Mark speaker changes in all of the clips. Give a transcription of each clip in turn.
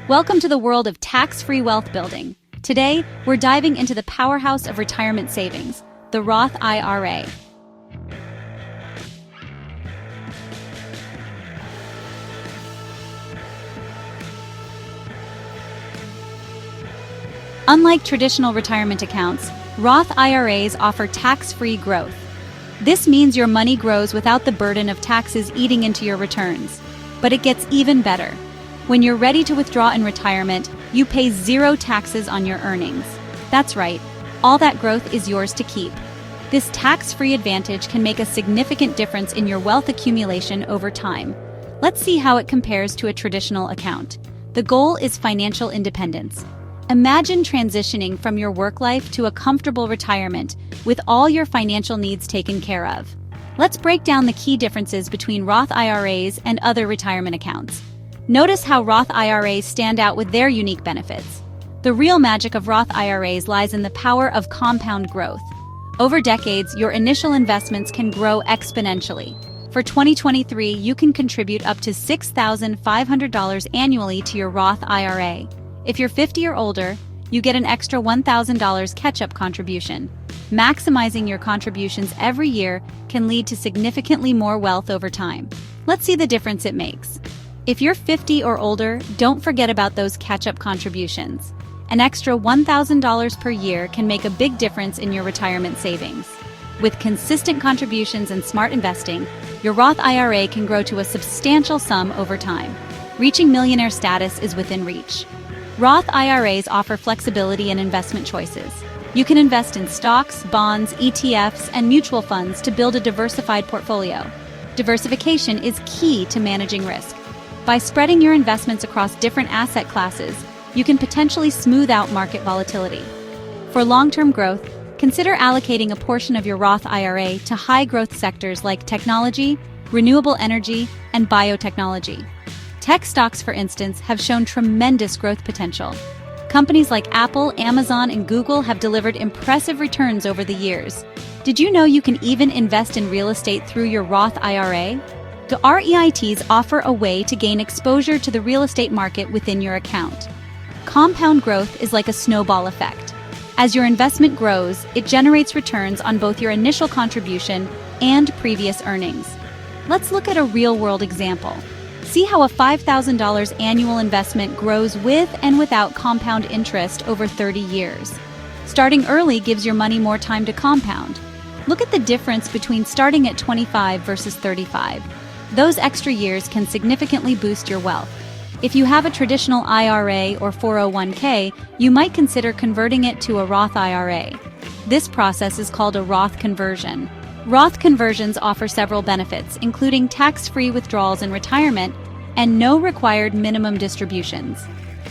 Speaker 1: Welcome to the world of tax-free wealth building. Today, we're diving into the powerhouse of retirement savings, the Roth IRA. Unlike traditional retirement accounts, Roth IRAs offer tax-free growth. This means your money grows without the burden of taxes eating into your returns. But it gets even better. When you're ready to withdraw in retirement, you pay zero taxes on your earnings. That's right, all that growth is yours to keep. This tax-free advantage can make a significant difference in your wealth accumulation over time. Let's see how it compares to a traditional account. The goal is financial independence. Imagine transitioning from your work life to a comfortable retirement with all your financial needs taken care of. Let's break down the key differences between Roth IRAs and other retirement accounts. Notice how Roth IRAs stand out with their unique benefits. The real magic of Roth IRAs lies in the power of compound growth. Over decades, your initial investments can grow exponentially. For 2023, you can contribute up to $6,500 annually to your Roth IRA. If you're 50 or older, you get an extra $1,000 catch-up contribution. Maximizing your contributions every year can lead to significantly more wealth over time. Let's see the difference it makes. If you're 50 or older, don't forget about those catch-up contributions. An extra $1,000 per year can make a big difference in your retirement savings. With consistent contributions and smart investing, your Roth IRA can grow to a substantial sum over time. Reaching millionaire status is within reach. Roth IRAs offer flexibility and investment choices. You can invest in stocks, bonds, ETFs, and mutual funds to build a diversified portfolio. Diversification is key to managing risk. By spreading your investments across different asset classes, you can potentially smooth out market volatility. For long-term growth, consider allocating a portion of your Roth IRA to high-growth sectors like technology, renewable energy, and biotechnology. Tech stocks, for instance, have shown tremendous growth potential. Companies like Apple, Amazon, and Google have delivered impressive returns over the years. Did you know you can even invest in real estate through your Roth IRA? The REITs offer a way to gain exposure to the real estate market within your account. Compound growth is like a snowball effect. As your investment grows, it generates returns on both your initial contribution and previous earnings. Let's look at a real-world example. See how a $5,000 annual investment grows with and without compound interest over 30 years. Starting early gives your money more time to compound. Look at the difference between starting at 25 versus 35. Those extra years can significantly boost your wealth. If you have a traditional IRA or 401k, you might consider converting it to a Roth IRA. This process is called a Roth conversion. Roth conversions offer several benefits, including tax-free withdrawals in retirement and no required minimum distributions.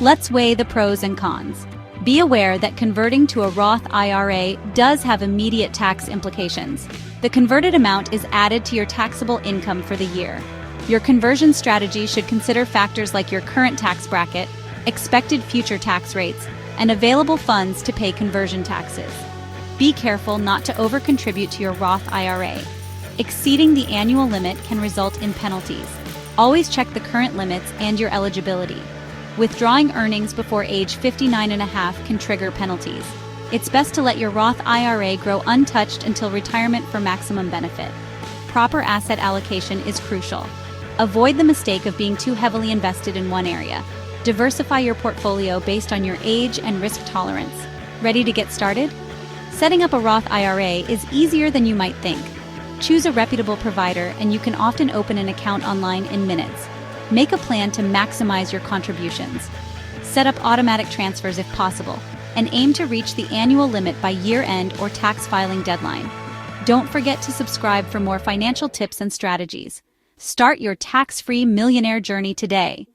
Speaker 1: Let's weigh the pros and cons. Be aware that converting to a Roth IRA does have immediate tax implications. The converted amount is added to your taxable income for the year. Your conversion strategy should consider factors like your current tax bracket, expected future tax rates, and available funds to pay conversion taxes. Be careful not to over-contribute to your Roth IRA. Exceeding the annual limit can result in penalties. Always check the current limits and your eligibility. Withdrawing earnings before age 59.5 can trigger penalties. It's best to let your Roth IRA grow untouched until retirement for maximum benefit. Proper asset allocation is crucial. Avoid the mistake of being too heavily invested in one area. Diversify your portfolio based on your age and risk tolerance. Ready to get started? Setting up a Roth IRA is easier than you might think. Choose a reputable provider and you can often open an account online in minutes. Make a plan to maximize your contributions. Set up automatic transfers if possible, and aim to reach the annual limit by year-end or tax filing deadline. Don't forget to subscribe for more financial tips and strategies. Start your tax-free millionaire journey today.